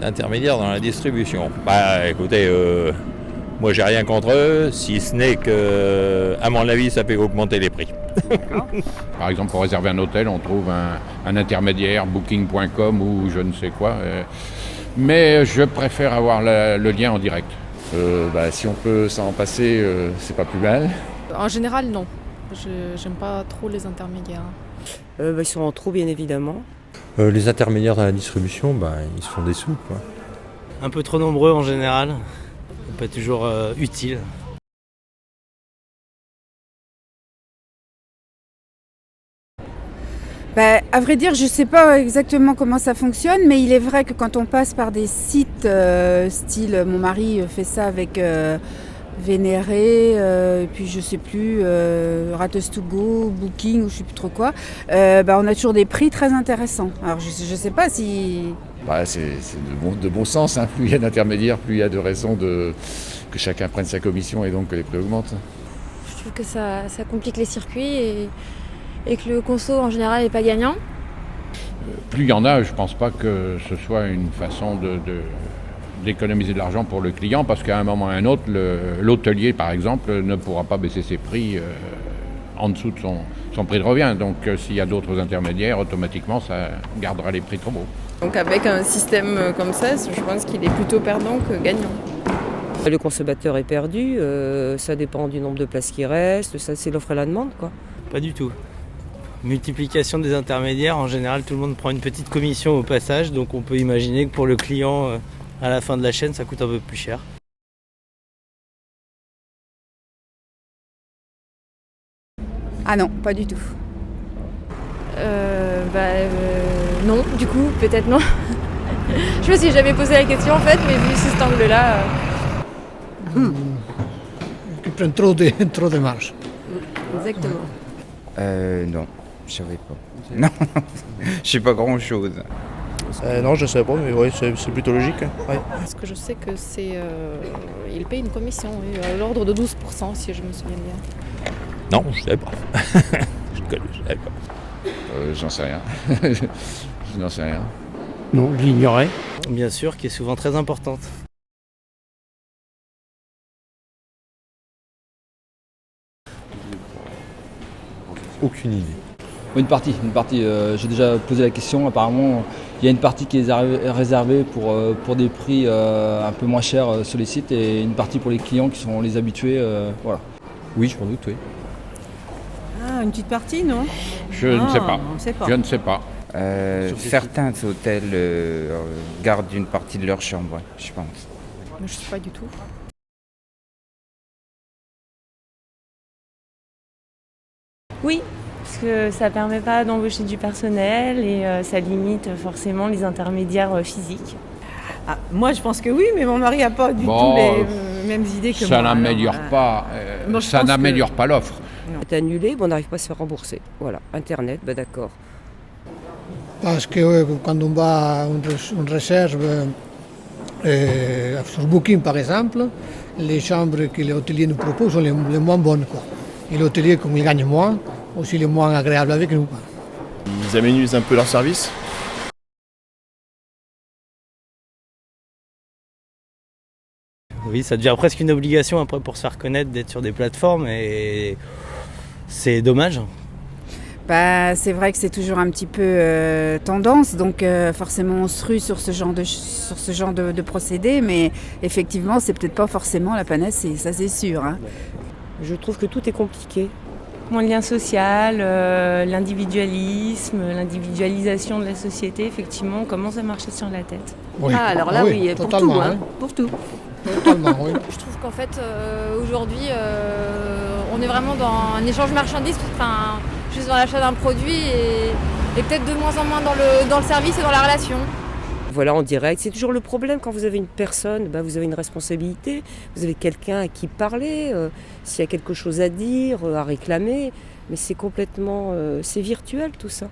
Intermédiaires dans la distribution. Bah écoutez, moi j'ai rien contre eux, si ce n'est que, à mon avis, ça peut augmenter les prix. Par exemple, pour réserver un hôtel, on trouve un intermédiaire, booking.com ou je ne sais quoi. Mais je préfère avoir le lien en direct. Si on peut s'en passer, c'est pas plus mal. En général, non. J'aime pas trop les intermédiaires. Ils sont en trop, bien évidemment. Les intermédiaires dans la distribution, ils se font des sous, quoi. Un peu trop nombreux en général, pas toujours utile. À vrai dire, je ne sais pas exactement comment ça fonctionne, mais il est vrai que quand on passe par des sites style, mon mari fait ça avec Vénéré, et puis je sais plus, Rates to Go, Booking ou je sais plus trop quoi, on a toujours des prix très intéressants. Alors je sais pas si... C'est de bon sens, hein. Plus il y a d'intermédiaires, plus il y a de raisons que chacun prenne sa commission et donc que les prix augmentent. Je trouve que ça complique les circuits et que le conso en général n'est pas gagnant. Plus il y en a, je ne pense pas que ce soit une façon d'économiser de l'argent pour le client, parce qu'à un moment ou à un autre, l'hôtelier, par exemple, ne pourra pas baisser ses prix en dessous de son prix de revient. Donc s'il y a d'autres intermédiaires, automatiquement, ça gardera les prix trop hauts. Donc avec un système comme ça, je pense qu'il est plutôt perdant que gagnant. Le consommateur est perdu, ça dépend du nombre de places qui restent, ça c'est l'offre et la demande, quoi. Pas du tout. Multiplication des intermédiaires, en général tout le monde prend une petite commission au passage, donc on peut imaginer que pour le client, à la fin de la chaîne, ça coûte un peu plus cher. Ah non, pas du tout. Non, du coup, peut-être non. Je me suis jamais posé la question en fait, mais vu sous cet angle-là... Qui prennent trop de marge. Exactement. Non, je savais pas. Non, je sais pas grand-chose. Non, je sais pas, mais oui, c'est plutôt logique. Ouais. Parce que je sais que il paye une commission, à l'ordre de 12%, si je me souviens bien. Non, je ne savais pas. Je ne savais pas. J'en sais rien. Je n'en sais rien. Non, je l'ignorais. Bien sûr, qui est souvent très importante. Aucune idée. Une partie. J'ai déjà posé la question, apparemment il y a une partie qui est réservée pour des prix un peu moins chers sur les sites et une partie pour les clients qui sont les habitués. Voilà. Oui, je m'en doute, oui. Ah, une petite partie, non? Je ne sais pas. On sait pas. Je ne sais pas. Certains hôtels gardent une partie de leur chambre, je pense. Je ne sais pas du tout. Oui, parce que ça permet pas d'embaucher du personnel et ça limite forcément les intermédiaires physiques. Ah, moi, je pense que oui, mais mon mari n'a pas du tout les mêmes idées que moi. Ça n'améliore pas, ça n'améliore pas l'offre. C'est annulé, on n'arrive pas à se faire rembourser. Voilà, Internet, d'accord. Parce que quand on va, on réserve sur Booking par exemple, les chambres que l'hôtelier nous propose sont les moins bonnes, quoi. Et l'hôtelier, comme il gagne moins, aussi il est moins agréable avec nous, quoi. Ils aménusent un peu leur service. Oui, ça devient presque une obligation après pour se faire connaître d'être sur des plateformes et c'est dommage. C'est vrai que c'est toujours un petit peu tendance, donc forcément on se rue sur ce genre de procédé, mais effectivement c'est peut-être pas forcément la panacée, ça c'est sûr. Hein. Je trouve que tout est compliqué. Mon lien social, l'individualisme, l'individualisation de la société, effectivement, on commence à marcher sur la tête. Oui. Ah, alors là, oui, pour tout, hein. Pour tout. Totalement, oui. Je trouve qu'en fait, aujourd'hui, on est vraiment dans un échange marchandise, juste dans l'achat d'un produit et peut-être de moins en moins dans le service et dans la relation. Voilà, en direct, c'est toujours le problème quand vous avez une personne, vous avez une responsabilité, vous avez quelqu'un à qui parler, s'il y a quelque chose à dire, à réclamer, mais c'est complètement, c'est virtuel tout ça.